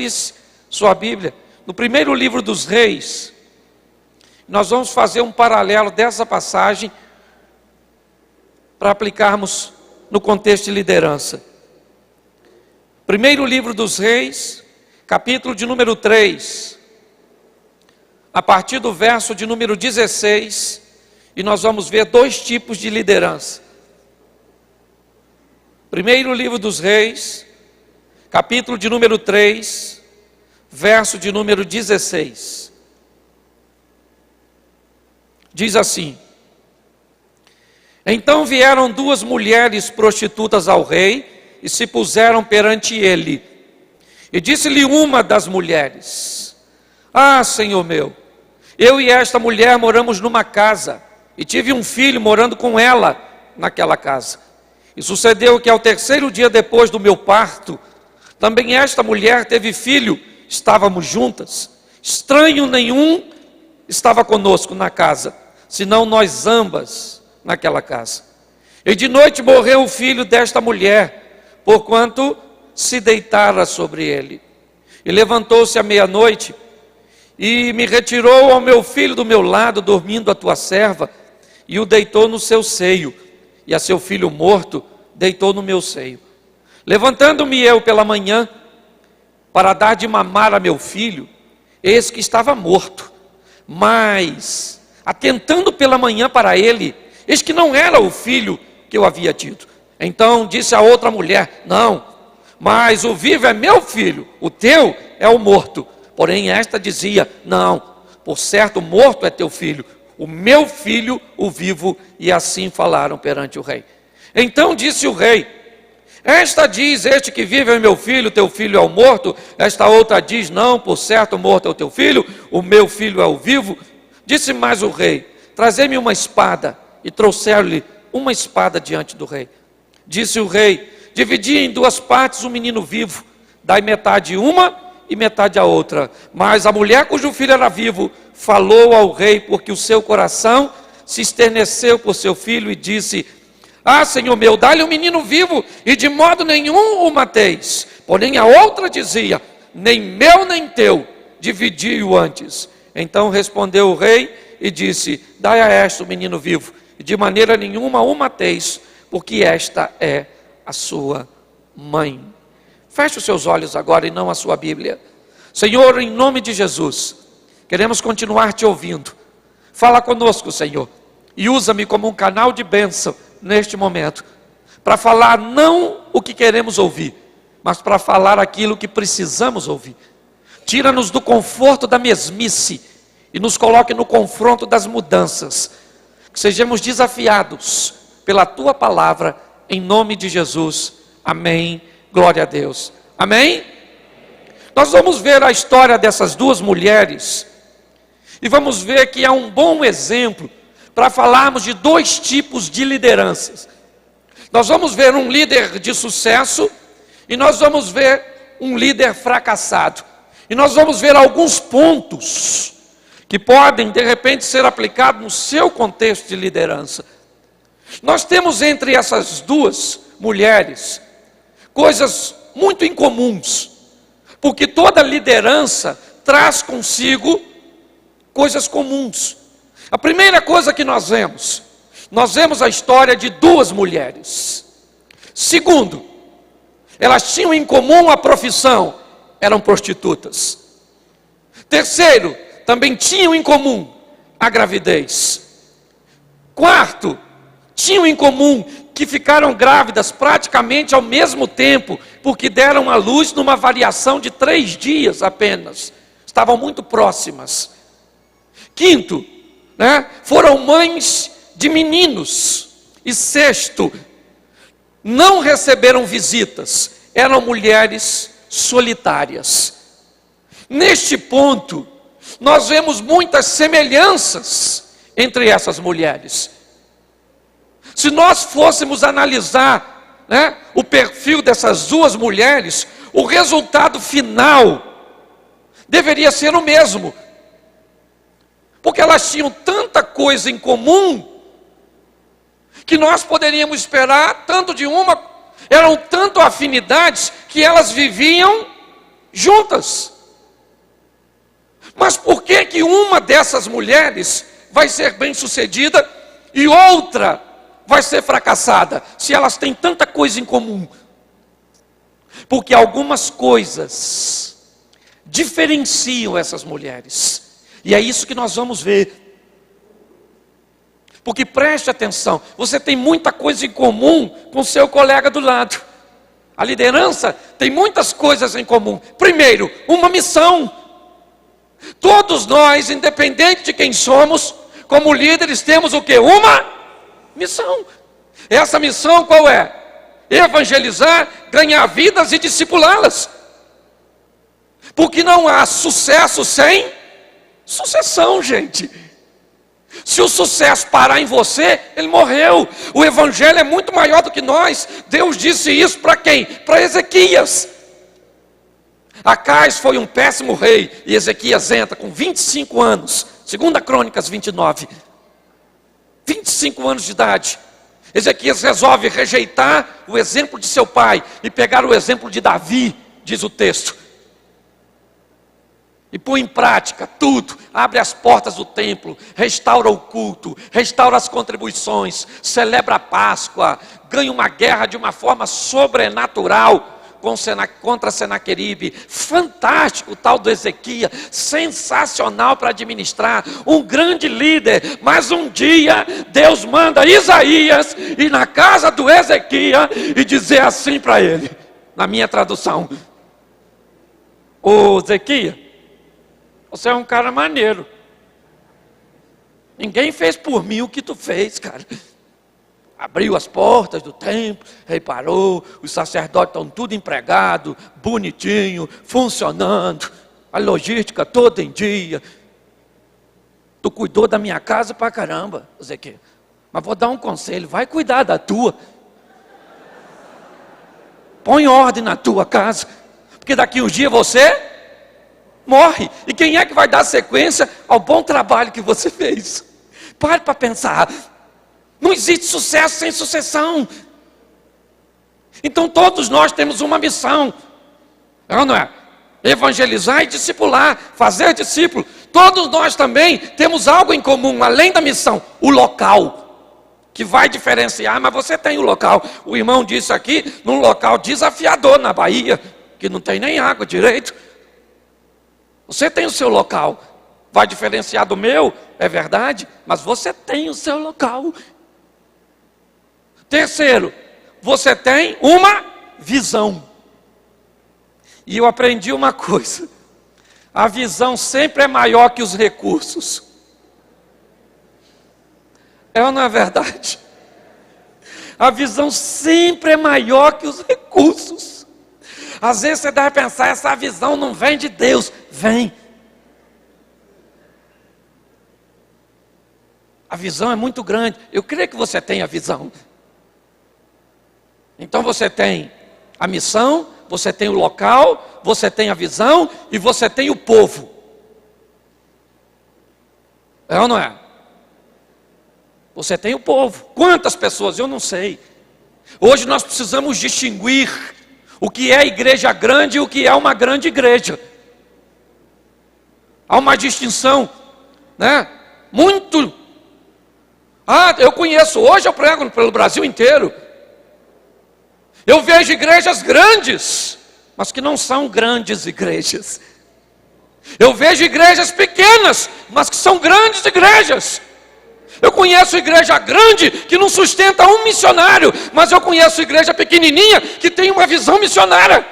abrisse sua Bíblia no primeiro livro dos Reis. Nós vamos fazer um paralelo dessa passagem para aplicarmos no contexto de liderança. Primeiro livro dos Reis, capítulo de número 3, a partir do verso de número 16, e nós vamos ver dois tipos de liderança. Primeiro livro dos Reis, capítulo de número 3, verso de número 16. Diz assim: Então vieram duas mulheres prostitutas ao rei e se puseram perante ele. E disse-lhe uma das mulheres: Ah, senhor meu, eu e esta mulher moramos numa casa, e tive um filho morando com ela naquela casa. E sucedeu que ao terceiro dia depois do meu parto, também esta mulher teve filho, estávamos juntas. Estranho nenhum estava conosco na casa, senão nós ambas naquela casa. E de noite morreu o filho desta mulher, porquanto se deitara sobre ele. E levantou-se à meia-noite, e me retirou ao meu filho do meu lado, dormindo a tua serva, e o deitou no seu seio, e a seu filho morto deitou no meu seio. Levantando-me eu pela manhã, para dar de mamar a meu filho, eis que estava morto. Mas, atentando pela manhã para ele, eis que não era o filho que eu havia tido. Então disse a outra mulher: Não, mas o vivo é meu filho, o teu é o morto. Porém esta dizia: Não, por certo o morto é teu filho, o meu filho o vivo. E assim falaram perante o rei. Então disse o rei: Esta diz, este que vive é meu filho, teu filho é o morto. Esta outra diz: Não, por certo o morto é o teu filho, o meu filho é o vivo. Disse mais o rei: Trazei-me uma espada. E trouxeram-lhe uma espada diante do rei. Disse o rei: Dividi em duas partes o menino vivo, dai metade uma e metade a outra. Mas a mulher cujo filho era vivo falou ao rei, porque o seu coração se esterneceu por seu filho, e disse: Ah, senhor meu, dá-lhe um menino vivo, e de modo nenhum o mateis. Porém a outra dizia: Nem meu nem teu, dividi-o antes. Então respondeu o rei e disse: Dai a esta o menino vivo, e de maneira nenhuma o mateis, porque esta é a sua mãe. Feche os seus olhos agora e não a sua Bíblia. Senhor, em nome de Jesus, queremos continuar te ouvindo. Fala conosco, Senhor, e usa-me como um canal de bênção neste momento, para falar não o que queremos ouvir, mas para falar aquilo que precisamos ouvir. Tira-nos do conforto da mesmice e nos coloque no confronto das mudanças. Que sejamos desafiados pela tua palavra, em nome de Jesus. Amém. Glória a Deus. Amém? Nós vamos ver a história dessas duas mulheres e vamos ver que é um bom exemplo para falarmos de dois tipos de lideranças. Nós vamos ver um líder de sucesso e nós vamos ver um líder fracassado. E nós vamos ver alguns pontos que podem de repente ser aplicados no seu contexto de liderança. Nós temos entre essas duas mulheres coisas muito incomuns, porque toda liderança traz consigo coisas comuns. A primeira coisa que nós vemos a história de duas mulheres. Segundo, elas tinham em comum a profissão, eram prostitutas. Terceiro, também tinham em comum a gravidez. Quarto, tinham em comum que ficaram grávidas praticamente ao mesmo tempo, porque deram à luz numa variação de 3 dias apenas. Estavam muito próximas. Quinto, foram mães de meninos. E sexto, não receberam visitas, eram mulheres solitárias. Neste ponto, nós vemos muitas semelhanças entre essas mulheres. Se nós fôssemos analisar o perfil dessas duas mulheres, o resultado final deveria ser o mesmo. Porque elas tinham tanta coisa em comum, que nós poderíamos esperar tanto de uma, eram tanto afinidades, que elas viviam juntas. Mas por que que uma dessas mulheres vai ser bem-sucedida e outra vai ser fracassada, se elas têm tanta coisa em comum? Porque algumas coisas diferenciam essas mulheres, e é isso que nós vamos ver. Porque preste atenção, você tem muita coisa em comum com seu colega do lado. A liderança tem muitas coisas em comum. Primeiro, uma missão. Todos nós, independente de quem somos, como líderes, temos o quê? Uma missão. Essa missão qual é? Evangelizar, ganhar vidas e discipulá-las. Porque não há sucesso sem sucessão, gente. Se o sucesso parar em você, ele morreu. O evangelho é muito maior do que nós. Deus disse isso para quem? Para Ezequias. Acais foi um péssimo rei, e Ezequias entra com 25 anos, 2 Crônicas 29, 25 anos de idade. Ezequias resolve rejeitar o exemplo de seu pai e pegar o exemplo de Davi, diz o texto, e põe em prática tudo. Abre as portas do templo, restaura o culto, restaura as contribuições, celebra a Páscoa, ganha uma guerra de uma forma sobrenatural contra Senaqueribe. Fantástico o tal do Ezequias, sensacional para administrar, um grande líder. Mas um dia Deus manda Isaías ir na casa do Ezequias e dizer assim para ele, na minha tradução: ô Ezequias, você é um cara maneiro, ninguém fez por mim o que tu fez, cara. Abriu as portas do templo, reparou, os sacerdotes estão tudo empregados, bonitinho, funcionando, a logística toda em dia. Tu cuidou da minha casa pra caramba, Ezequiel. Mas vou dar um conselho, vai cuidar da tua. Põe ordem na tua casa, porque daqui uns dias você morre. E quem é que vai dar sequência ao bom trabalho que você fez? Pare para pensar. Não existe sucesso sem sucessão. Então todos nós temos uma missão, não é? Evangelizar e discipular, fazer discípulo. Todos nós também temos algo em comum, além da missão, o local, que vai diferenciar. Mas você tem o local. O irmão disse aqui, num local desafiador na Bahia, que não tem nem água direito. Você tem o seu local. Vai diferenciar do meu, é verdade, mas você tem o seu local. Terceiro, você tem uma visão. E eu aprendi uma coisa: a visão sempre é maior que os recursos. É ou não é verdade? A visão sempre é maior que os recursos. Às vezes você deve pensar, essa visão não vem de Deus. Vem. A visão é muito grande. Eu creio que você tem a visão. Então você tem a missão, você tem o local, você tem a visão e você tem o povo. É ou não é? Você tem o povo. Quantas pessoas? Eu não sei. Hoje nós precisamos distinguir o que é igreja grande e o que é uma grande igreja. Há uma distinção, né? Muito. Eu conheço, hoje eu prego pelo Brasil inteiro. Eu vejo igrejas grandes, mas que não são grandes igrejas. Eu vejo igrejas pequenas, mas que são grandes igrejas. Eu conheço igreja grande que não sustenta um missionário, mas eu conheço igreja pequenininha que tem uma visão missionária.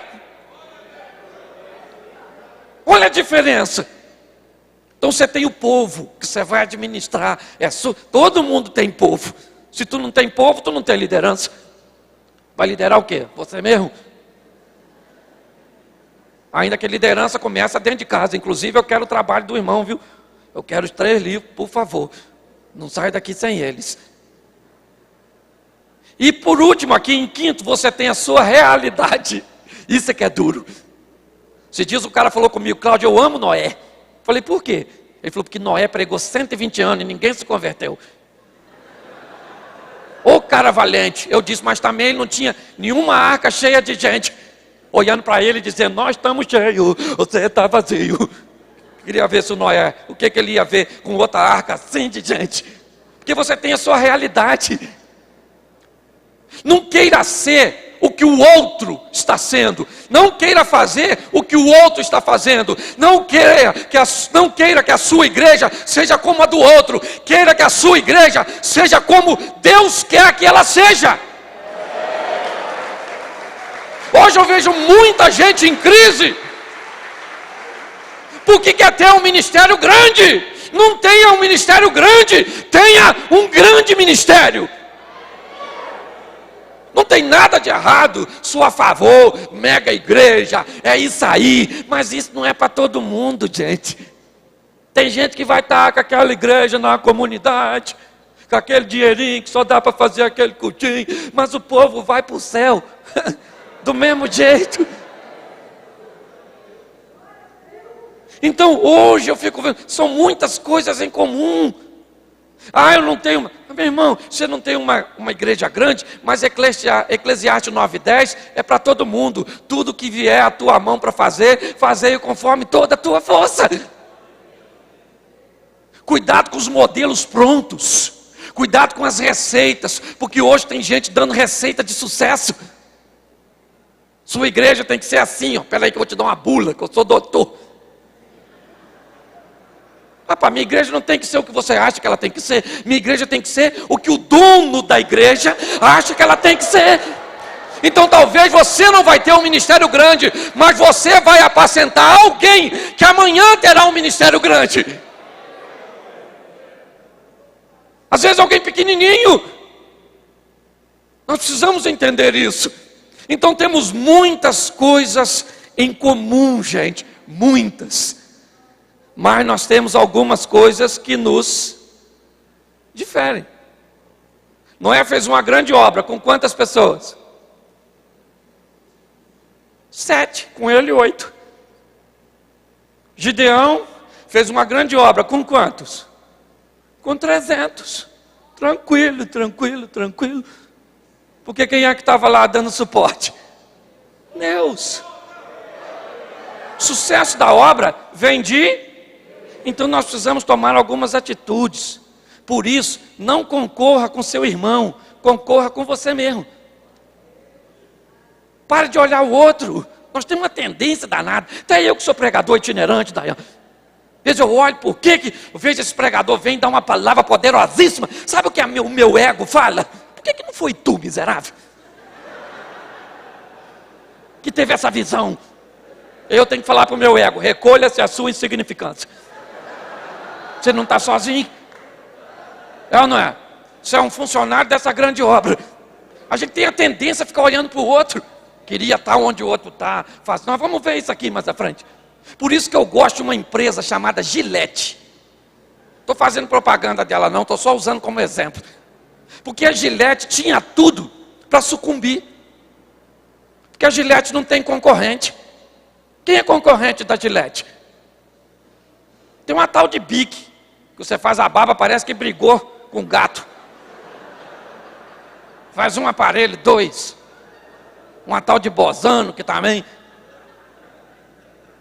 Olha a diferença. Então você tem o povo que você vai administrar. Todo mundo tem povo. Se tu não tem povo, tu não tem liderança. Vai liderar o quê? Você mesmo? Ainda que a liderança começa dentro de casa. Inclusive eu quero o trabalho do irmão, viu? Eu quero os 3 livros, por favor. Não saia daqui sem eles. E por último, aqui em quinto, você tem a sua realidade. Isso é que é duro. Se diz, o cara falou comigo: Cláudio, eu amo Noé. Falei, por quê? Ele falou, porque Noé pregou 120 anos e ninguém se converteu. Ô cara valente. Eu disse, mas também ele não tinha nenhuma arca cheia de gente. olhando para ele e dizendo: nós estamos cheios, você está vazio. Queria ver se o Noé, o que ele ia ver com outra arca assim de gente. Porque você tem a sua realidade. Não queira ser o que o outro está sendo. Não queira fazer o que o outro está fazendo. Não queira que a sua igreja seja como a do outro. Queira que a sua igreja seja como Deus quer que ela seja. Hoje eu vejo muita gente em crise, porque quer ter um ministério grande. Não tenha um ministério grande, tenha um grande ministério. Não tem nada de errado, sou a favor, mega igreja, é isso aí. Mas isso não é para todo mundo, gente. Tem gente que vai estar com aquela igreja na comunidade, com aquele dinheirinho que só dá para fazer aquele cultinho, mas o povo vai para o céu, do mesmo jeito. Então hoje eu fico vendo, são muitas coisas em comum. Eu não tenho, meu irmão, você não tem uma igreja grande, mas Eclesiastes 9:10 é para todo mundo. Tudo que vier à tua mão para fazer, faze-o conforme toda a tua força. Cuidado com os modelos prontos, cuidado com as receitas, porque hoje tem gente dando receita de sucesso. Sua igreja tem que ser assim, peraí que eu vou te dar uma bula, que eu sou doutor. Minha igreja não tem que ser o que você acha que ela tem que ser. Minha igreja tem que ser o que o dono da igreja acha que ela tem que ser. Então talvez você não vai ter um ministério grande, mas você vai apacentar alguém que amanhã terá um ministério grande. Às vezes alguém pequenininho. Nós precisamos entender isso. Então temos muitas coisas em comum, gente, muitas. Mas nós temos algumas coisas que nos diferem. Noé fez uma grande obra, com quantas pessoas? 7, com ele 8. Gideão fez uma grande obra, com quantos? Com 300. Tranquilo, tranquilo, tranquilo. Porque quem é que estava lá dando suporte? Deus. O sucesso da obra vem de... Então nós precisamos tomar algumas atitudes. Por isso, não concorra com seu irmão, concorra com você mesmo. Pare de olhar o outro. Nós temos uma tendência danada. Até eu que sou pregador itinerante, Dayane. Veja, eu olho, por que eu vejo esse pregador vem dar uma palavra poderosíssima. Sabe o que o meu ego fala? Por que não foi tu, miserável, que teve essa visão? Eu tenho que falar para o meu ego: recolha-se a sua insignificância. Você não está sozinho? É ou não é? Você é um funcionário dessa grande obra. A gente tem a tendência a ficar olhando para o outro. Queria estar onde o outro está. Nós vamos ver isso aqui mais à frente. Por isso que eu gosto de uma empresa chamada Gillette. Estou fazendo propaganda dela não, estou só usando como exemplo. Porque a Gillette tinha tudo para sucumbir. Porque a Gillette não tem concorrente. Quem é concorrente da Gillette? Tem uma tal de Bic, que você faz a barba, parece que brigou com o gato. Faz um aparelho, 2. Uma tal de Bozano, que também.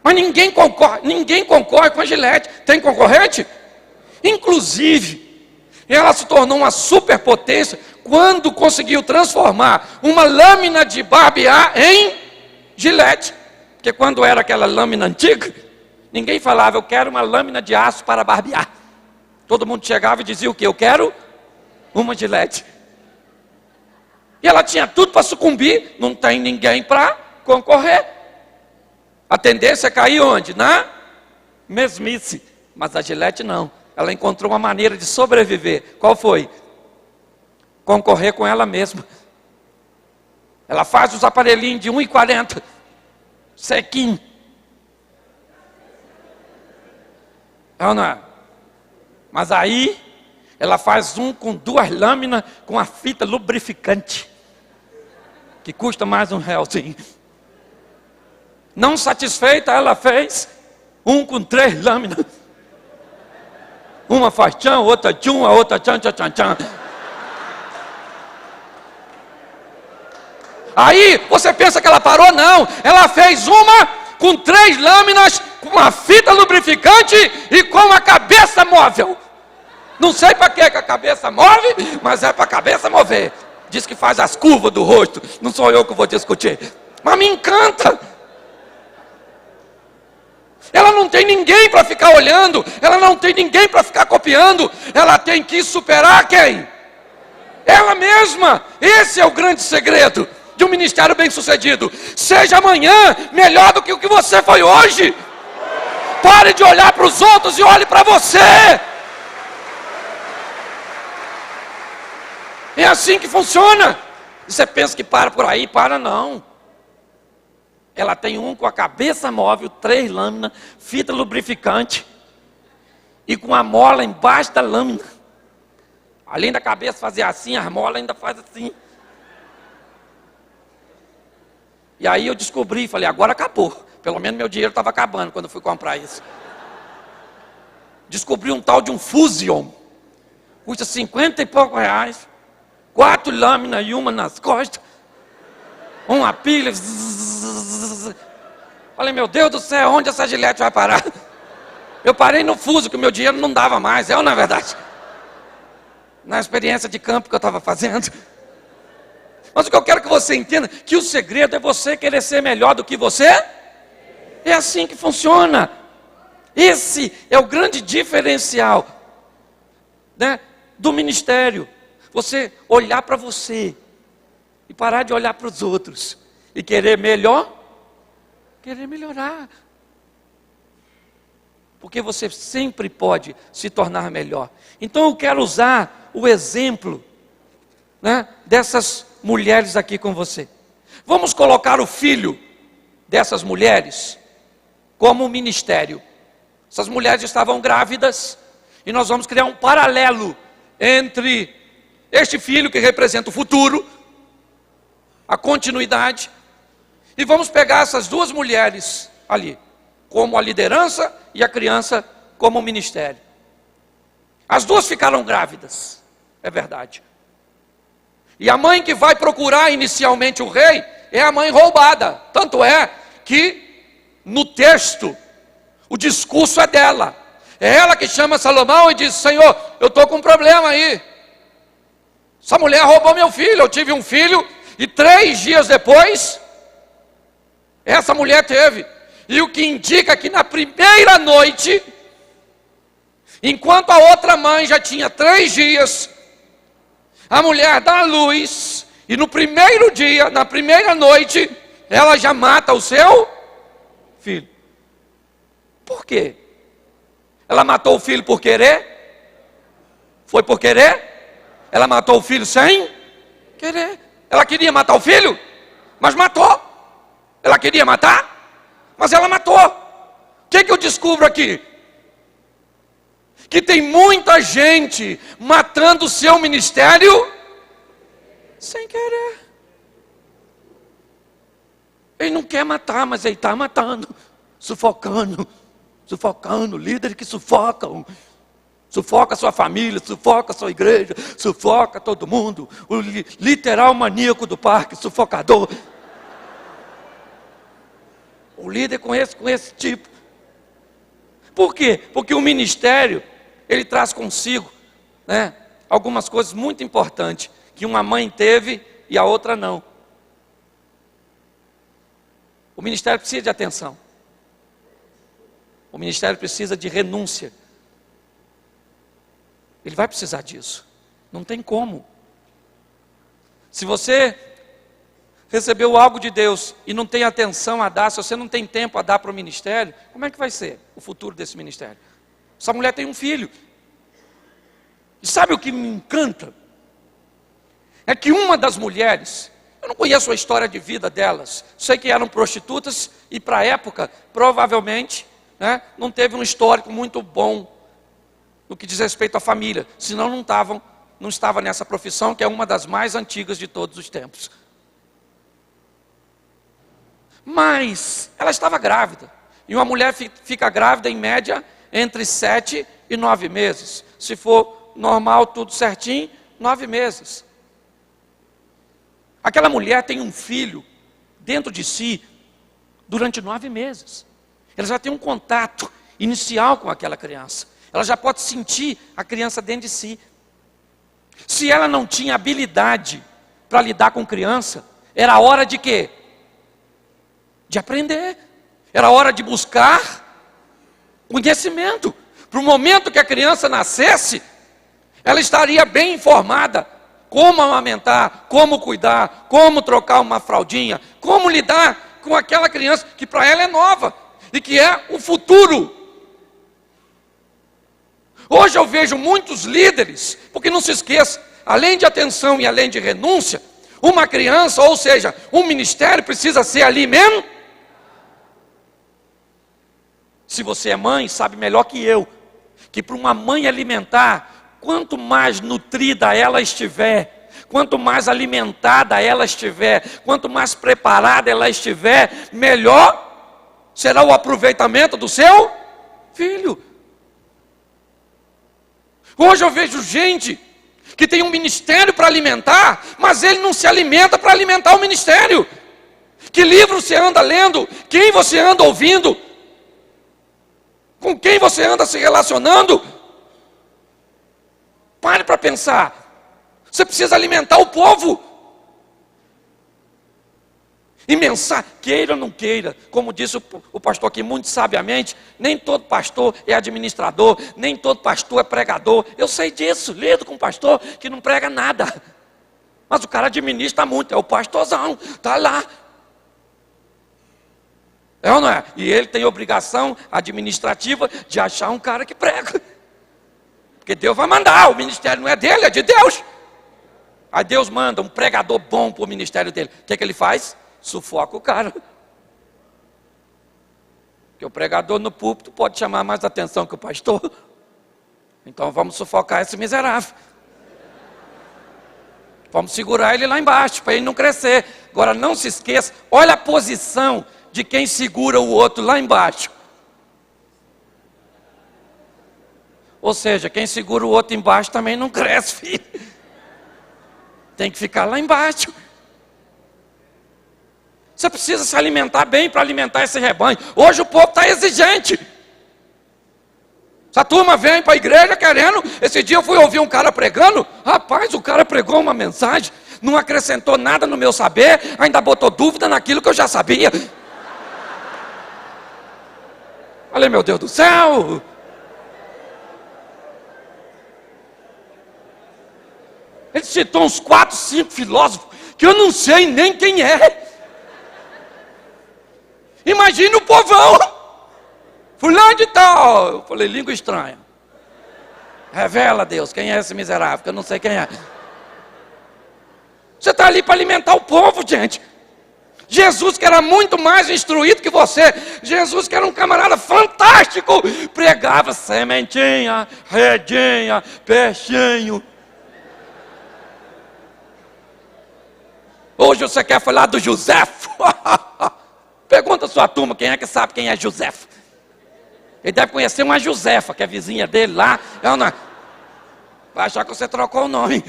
Mas ninguém concorre com a Gillette. Tem concorrente? Inclusive, ela se tornou uma superpotência quando conseguiu transformar uma lâmina de barbear em Gillette. Porque quando era aquela lâmina antiga, ninguém falava: eu quero uma lâmina de aço para barbear. Todo mundo chegava e dizia o quê? Eu quero uma Gillette. E ela tinha tudo para sucumbir, não tem ninguém para concorrer. A tendência é cair onde? Na mesmice. Mas a Gillette não. Ela encontrou uma maneira de sobreviver. Qual foi? Concorrer com ela mesma. Ela faz os aparelhinhos de 1,40. Sequinho. É ou não é? Mas aí, ela faz um com 2 lâminas, com a fita lubrificante, que custa mais R$1. Não satisfeita, ela fez um com 3 lâminas. Uma faz tchan, outra tchum, a outra tchan, tchan, tchan, tchan. Aí você pensa que ela parou? Não, ela fez uma com 3 lâminas, com uma fita lubrificante e com a cabeça móvel. Não sei para que a cabeça move, mas é para a cabeça mover. Diz que faz as curvas do rosto, não sou eu que vou discutir. Mas me encanta. Ela não tem ninguém para ficar olhando, ela não tem ninguém para ficar copiando, ela tem que superar quem? Ela mesma. Esse é o grande segredo de um ministério bem sucedido. Seja amanhã melhor do que o que você foi hoje. Pare de olhar para os outros e olhe para você. É assim que funciona. Você pensa que para por aí? Para não. Ela tem um com a cabeça móvel, 3 lâminas, fita lubrificante e com a mola embaixo da lâmina. Além da cabeça fazer assim, a mola ainda faz assim. E aí eu descobri, falei, agora acabou. Pelo menos meu dinheiro estava acabando quando eu fui comprar isso. Descobri um tal de um Fusion. Custa 50 e poucos reais. 4 lâminas e uma nas costas. Uma pilha. Falei, meu Deus do céu, onde essa gilete vai parar? Eu parei no Fuso, que o meu dinheiro não dava mais. Não é verdade? Na experiência de campo que eu estava fazendo. Mas o que eu quero que você entenda, que o segredo é você querer ser melhor do que você. É assim que funciona. Esse é o grande diferencial, né, do ministério. Você olhar para você e parar de olhar para os outros e querer melhorar. Porque você sempre pode se tornar melhor. Então eu quero usar o exemplo, né, dessas mulheres aqui com você. Vamos colocar o filho dessas mulheres como ministério. Essas mulheres estavam grávidas e nós vamos criar um paralelo entre este filho que representa o futuro, a continuidade, e vamos pegar essas 2 mulheres ali, como a liderança e a criança como o ministério. As 2 ficaram grávidas, é verdade. E a mãe que vai procurar inicialmente o rei é a mãe roubada. Tanto é que no texto o discurso é dela. É ela que chama Salomão e diz, Senhor, eu estou com um problema aí. Essa mulher roubou meu filho, eu tive um filho e 3 dias depois, essa mulher teve. E o que indica que na primeira noite, enquanto a outra mãe já tinha 3 dias, a mulher dá a luz, e no primeiro dia, na primeira noite, ela já mata o seu filho. Por quê? Ela matou o filho por querer? Foi por querer? Ela matou o filho sem querer. Ela queria matar o filho, mas matou. Ela queria matar, mas ela matou. O que eu descubro aqui? Que tem muita gente matando o seu ministério sem querer. Ele não quer matar, mas ele está matando, sufocando, líderes que sufocam. Sufoca a sua família, sufoca a sua igreja, sufoca todo mundo. O literal maníaco do parque, sufocador. O líder com esse tipo. Por quê? Porque o ministério, ele traz consigo, né, algumas coisas muito importantes, que uma mãe teve e a outra não. O ministério precisa de atenção. O ministério precisa de renúncia. Ele vai precisar disso. Não tem como. Se você recebeu algo de Deus e não tem atenção a dar, se você não tem tempo a dar para o ministério, como é que vai ser o futuro desse ministério? Essa mulher tem um filho. E sabe o que me encanta? É que uma das mulheres, eu não conheço a história de vida delas, sei que eram prostitutas e para a época, provavelmente, né, não teve um histórico muito bom no que diz respeito à família, senão não estava nessa profissão que é uma das mais antigas de todos os tempos. Mas ela estava grávida, e uma mulher fica grávida em média entre 7 e 9 meses, se for normal tudo certinho, 9 meses. Aquela mulher tem um filho dentro de si durante 9 meses. Ela já tem um contato inicial com aquela criança. Ela já pode sentir a criança dentro de si. Se ela não tinha habilidade para lidar com criança, era hora de quê? De aprender. Era hora de buscar conhecimento. Para o momento que a criança nascesse, ela estaria bem informada. Como amamentar, como cuidar, como trocar uma fraldinha, como lidar com aquela criança que para ela é nova e que é o futuro. Hoje eu vejo muitos líderes, porque não se esqueça, além de atenção e além de renúncia, uma criança, ou seja, um ministério precisa ser ali mesmo. Se você é mãe, sabe melhor que eu, que para uma mãe alimentar, quanto mais nutrida ela estiver, quanto mais alimentada ela estiver, quanto mais preparada ela estiver, melhor será o aproveitamento do seu filho. Hoje eu vejo gente que tem um ministério para alimentar, mas ele não se alimenta para alimentar o ministério. Que livro você anda lendo? Quem você anda ouvindo? Com quem você anda se relacionando? Pare para pensar. Você precisa alimentar o povo. E mensagem, queira ou não queira, como disse o pastor aqui muito sabiamente, nem todo pastor é administrador, nem todo pastor é pregador. Eu sei disso, lido com um pastor que não prega nada. Mas o cara administra muito, é o pastorzão, está lá. É ou não é? E ele tem obrigação administrativa de achar um cara que prega. Porque Deus vai mandar, o ministério não é dele, é de Deus. Aí Deus manda um pregador bom para o ministério dele. O que ele faz? Sufoca o cara. Porque o pregador no púlpito pode chamar mais atenção que o pastor. Então vamos sufocar esse miserável. Vamos segurar ele lá embaixo, para ele não crescer. Agora não se esqueça, olha a posição de quem segura o outro lá embaixo. Ou seja, quem segura o outro embaixo também não cresce, filho. Tem que ficar lá embaixo. Você precisa se alimentar bem para alimentar esse rebanho. Hoje o povo está exigente. Essa turma vem para a igreja querendo. Esse dia eu fui ouvir um cara pregando. Rapaz, o cara pregou uma mensagem, não acrescentou nada no meu saber, ainda botou dúvida naquilo que eu já sabia. Falei, meu Deus do céu. Ele citou uns 4, 5 filósofos que eu não sei nem quem é. Imagina o povão. Fulano de tal. Eu falei, língua estranha. Revela, Deus, quem é esse miserável, que eu não sei quem é. Você está ali para alimentar o povo, gente. Jesus, que era muito mais instruído que você. Jesus, que era um camarada fantástico. Pregava sementinha, redinha, peixinho. Hoje você quer falar do Joséfo. Pergunta a sua turma, quem é que sabe quem é Joséfo? Ele deve conhecer uma Josefa, que é vizinha dele lá. Vai achar que você trocou o nome.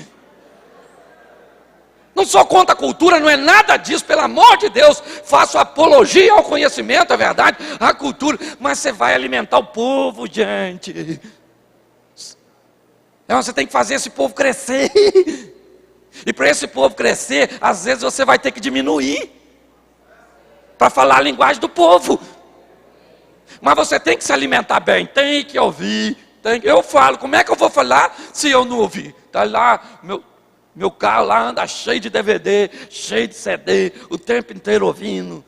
Não sou contra a cultura, não é nada disso, pelo amor de Deus. Faço apologia ao conhecimento, é verdade, à cultura. Mas você vai alimentar o povo, gente. Então você tem que fazer esse povo crescer. E para esse povo crescer, às vezes você vai ter que diminuir. Para falar a linguagem do povo. Mas você tem que se alimentar bem, tem que ouvir. Eu falo, como é que eu vou falar se eu não ouvir? Está lá, meu carro lá anda cheio de DVD, cheio de CD, o tempo inteiro ouvindo.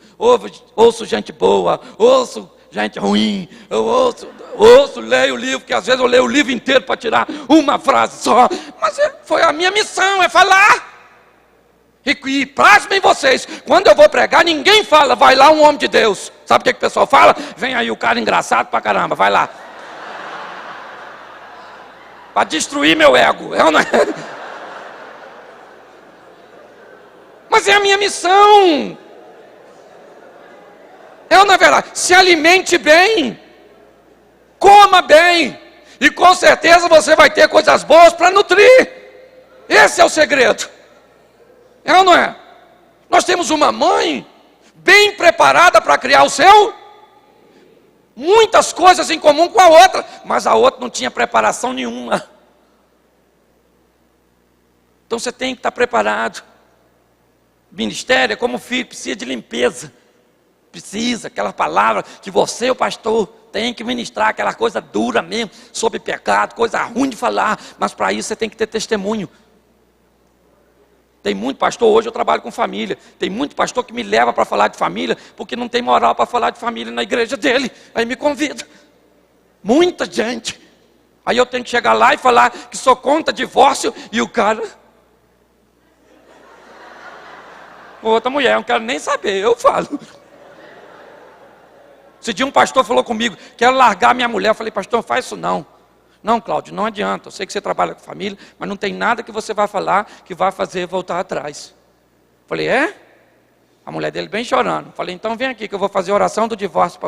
Ouço gente boa, ouço gente ruim, eu ouço, leio o livro, que às vezes eu leio o livro inteiro para tirar uma frase só. Mas foi a minha missão, é falar. E pasmem vocês, quando eu vou pregar, ninguém fala, vai lá um homem de Deus. Sabe o que o pessoal fala? Vem aí o cara engraçado pra caramba, vai lá. Para destruir meu ego. Eu não... Mas é a minha missão. Eu, na verdade, se alimente bem, coma bem, e com certeza você vai ter coisas boas para nutrir. Esse é o segredo. É ou não é? Nós temos uma mãe bem preparada para criar o seu, muitas coisas em comum com a outra, mas a outra não tinha preparação nenhuma. Então você tem que estar preparado. Ministério é como filho, precisa de limpeza. Precisa, aquela palavra que você, o pastor, tem que ministrar, aquela coisa dura mesmo, sobre pecado, coisa ruim de falar, mas para isso você tem que ter testemunho. Tem muito pastor, hoje eu trabalho com família, tem muito pastor que me leva para falar de família, porque não tem moral para falar de família na igreja dele, aí me convida. Muita gente. Aí eu tenho que chegar lá e falar que sou contra divórcio, e o cara... Outra mulher, não quero nem saber, eu falo. Esse dia um pastor falou comigo, quero largar minha mulher. Eu falei, pastor, não faz isso não. Não, Cláudio, não adianta. Eu sei que você trabalha com família, mas não tem nada que você vai falar que vai fazer voltar atrás. Eu falei, é? A mulher dele bem chorando. Eu falei, então vem aqui que eu vou fazer a oração do divórcio para